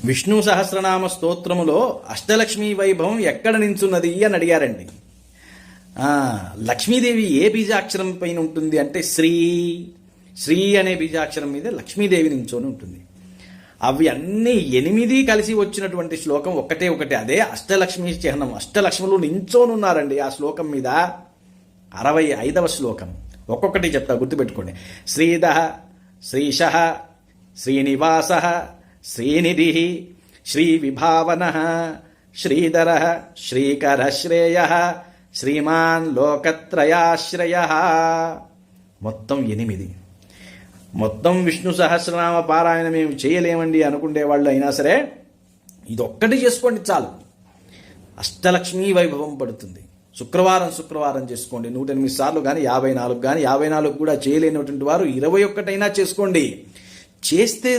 విష్ణు సహస్రనామ స్తోత్రములో అష్టలక్ష్మీ వైభవం ఎక్కడ నించున్నది అని అడిగారండి. లక్ష్మీదేవి ఏ బీజాక్షరం పైన ఉంటుంది అంటే శ్రీ శ్రీ అనే బీజాక్షరం మీద లక్ష్మీదేవి నించొని ఉంటుంది. అవి అన్నీ 8 కలిసి వచ్చినటువంటి శ్లోకం ఒకటే, అదే అష్టలక్ష్మీ చిహ్నం. అష్టలక్ష్ములు నించోనున్నారండి ఆ శ్లోకం మీద. 65వ శ్లోకం ఒక్కొక్కటి చెప్తా, గుర్తుపెట్టుకోండి. శ్రీద, శ్రీశ, శ్రీనివాస, శ్రీనిధి, శ్రీ విభావన, శ్రీధర, శ్రీకర శ్రేయ, శ్రీమాన్ లోకత్రయాశ్రయ. మొత్తం 8. మొత్తం విష్ణు సహస్రనామ పారాయణ మేము చేయలేమండి అనుకునే వాళ్ళు అయినా సరే ఇదొక్కటి చేసుకోండి చాలు, అష్టలక్ష్మీ వైభవం పడుతుంది. శుక్రవారం చేసుకోండి 108 సార్లు కానీ 54 కానీ 54 కూడా చేయలేనటువంటి వారు 21 చేసుకోండి. చేస్తే